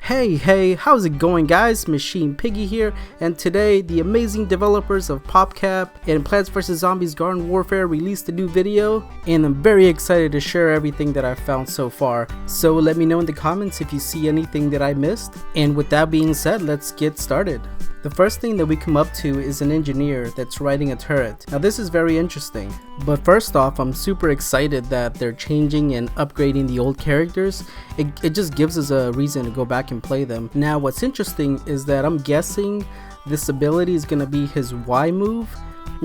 Hey, how's it going guys? Machinepiggy here, and today the amazing developers of PopCap and Plants vs Zombies Garden Warfare released a new video, and I'm very excited to share everything that I've found so far. So let me know in the comments if you see anything that I missed, and with that being said, let's get started. The first thing that we come up to is an engineer that's riding a turret. Now this is very interesting, but first off, I'm super excited that they're changing and upgrading the old characters. It just gives us a reason to go back and play them. Now what's interesting is that I'm guessing this ability is going to be his Y move,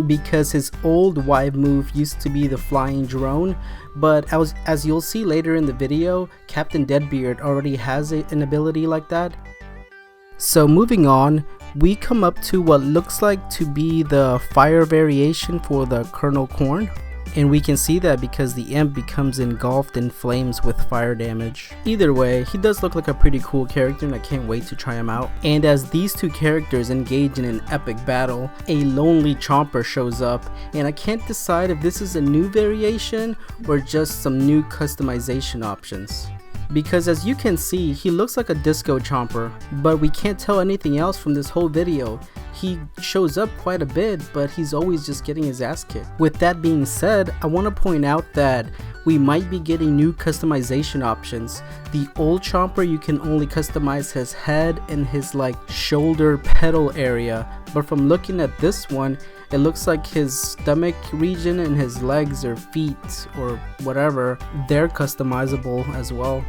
because his old Y move used to be the flying drone, but as you'll see later in the video, Captain Deadbeard already has an ability like that. So moving on, we come up to what looks like to be the fire variation for the Kernel Corn, and we can see that because the imp becomes engulfed in flames with fire damage. Either way, he does look like a pretty cool character and I can't wait to try him out. And as these two characters engage in an epic battle, a lonely chomper shows up, and I can't decide if this is a new variation or just some new customization options. Because as you can see, he looks like a disco chomper, but we can't tell anything else from this whole video. He shows up quite a bit, but he's always just getting his ass kicked. With that being said, I want to point out that we might be getting new customization options. The old chomper, you can only customize his head and his shoulder pedal area, but from looking at this one, it looks like his stomach region and his legs or feet or whatever, they're customizable as well.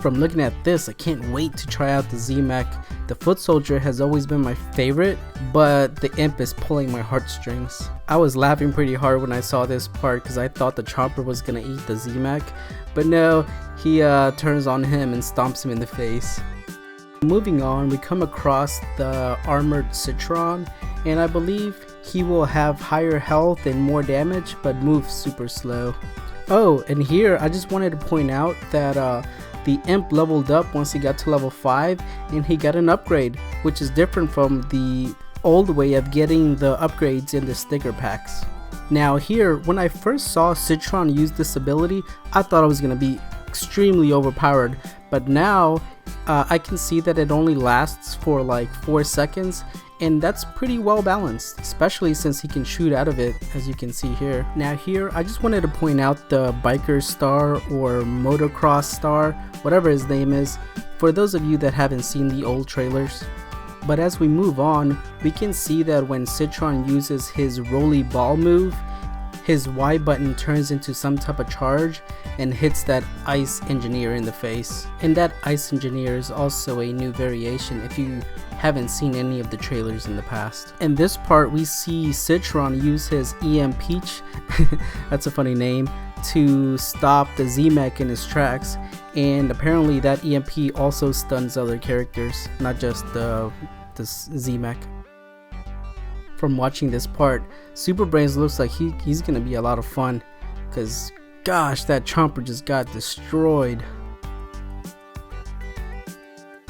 From looking at this, I can't wait to try out the Z-Mech. The foot soldier has always been my favorite, but the imp is pulling my heartstrings. I was laughing pretty hard when I saw this part because I thought the chomper was gonna eat the Z-Mech, but no, he turns on him and stomps him in the face. Moving on, we come across the armored Citron, and I believe he will have higher health and more damage, but moves super slow. Oh, and here I just wanted to point out that the imp leveled up once he got to level 5, and he got an upgrade, which is different from the old way of getting the upgrades in the sticker packs. Now here, when I first saw Citron use this ability, I thought it was going to be extremely overpowered, but now I can see that it only lasts for like 4 seconds, and that's pretty well balanced, especially since he can shoot out of it, as you can see here. Now here, I just wanted to point out the biker star or motocross star, whatever his name is, for those of you that haven't seen the old trailers. But as we move on, we can see that when Citron uses his rolly ball move, his Y button turns into some type of charge and hits that ice engineer in the face. And that ice engineer is also a new variation if you haven't seen any of the trailers in the past. In this part, we see Citron use his EMP, that's a funny name, to stop the Z-Mech in his tracks, and apparently that EMP also stuns other characters, not just the Z-Mech. From watching this part, Super Brains looks like he's gonna be a lot of fun, because gosh, that chomper just got destroyed.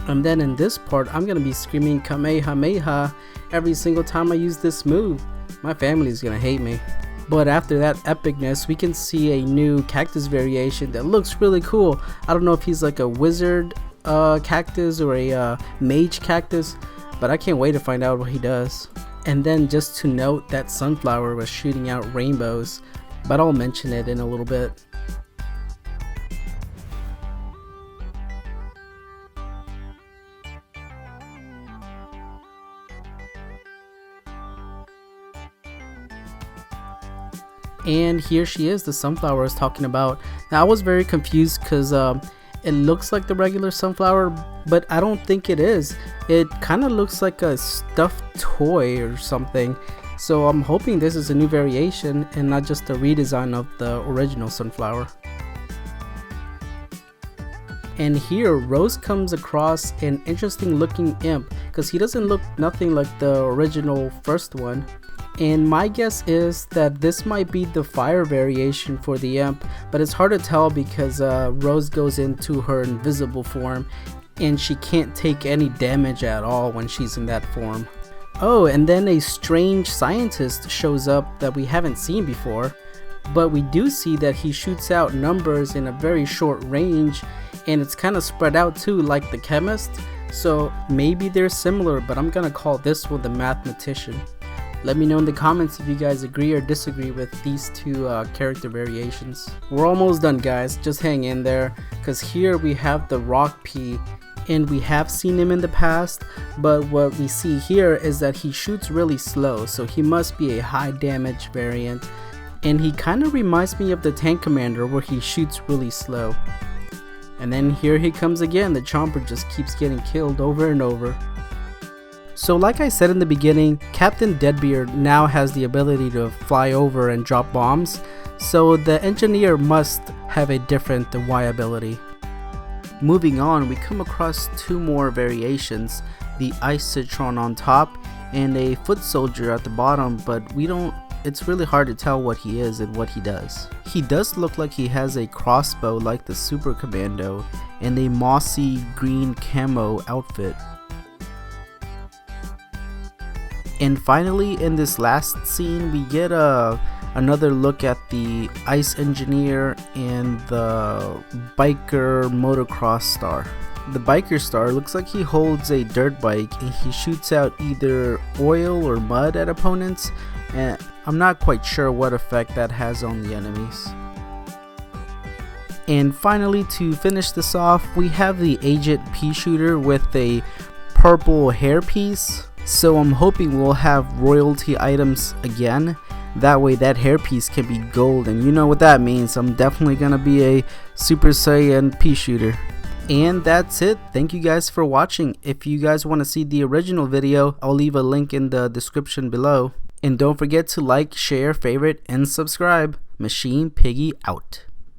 And then in this part, I'm gonna be screaming Kamehameha every single time I use this move. My family's gonna hate me. But after that epicness, we can see a new cactus variation that looks really cool. I don't know if he's like a wizard cactus or a mage cactus, but I can't wait to find out what he does. And then just to note, that sunflower was shooting out rainbows, but I'll mention it in a little bit. And here she is, the sunflower I was talking about. Now I was very confused because it looks like the regular sunflower, but I don't think it is. It kind of looks like a stuffed toy or something. So I'm hoping this is a new variation and not just a redesign of the original sunflower. And here Rose comes across an interesting looking imp, because he doesn't look nothing like the original first one. And my guess is that this might be the fire variation for the imp, but it's hard to tell because Rose goes into her invisible form and she can't take any damage at all when she's in that form. Oh, and then a strange scientist shows up that we haven't seen before, but we do see that he shoots out numbers in a very short range, and it's kind of spread out too, like the chemist. So maybe they're similar, but I'm gonna call this one the mathematician. Let me know in the comments if you guys agree or disagree with these two character variations. We're almost done, guys, just hang in there, because here we have the Rock P, and we have seen him in the past, but what we see here is that he shoots really slow, so he must be a high damage variant, and he kind of reminds me of the Tank Commander where he shoots really slow. And then here he comes again, the Chomper just keeps getting killed over and over. So like I said in the beginning, Captain Deadbeard now has the ability to fly over and drop bombs, so the engineer must have a different Y ability. Moving on, we come across two more variations, the Ice Citron on top and a foot soldier at the bottom, but it's really hard to tell what he is and what he does. He does look like he has a crossbow like the Super Commando and a mossy green camo outfit. And finally, in this last scene, we get another look at the Ice Engineer and the Biker Motocross Star. The Biker Star looks like he holds a dirt bike and he shoots out either oil or mud at opponents, and I'm not quite sure what effect that has on the enemies. And finally, to finish this off, we have the Agent Pea Shooter with a purple hairpiece. So I'm hoping we'll have royalty items again. That way that hairpiece can be gold, and you know what that means. I'm definitely gonna be a Super Saiyan Pea Shooter. And that's it. Thank you guys for watching. If you guys want to see the original video, I'll leave a link in the description below. And don't forget to like, share, favorite, and subscribe. Machinepiggy out.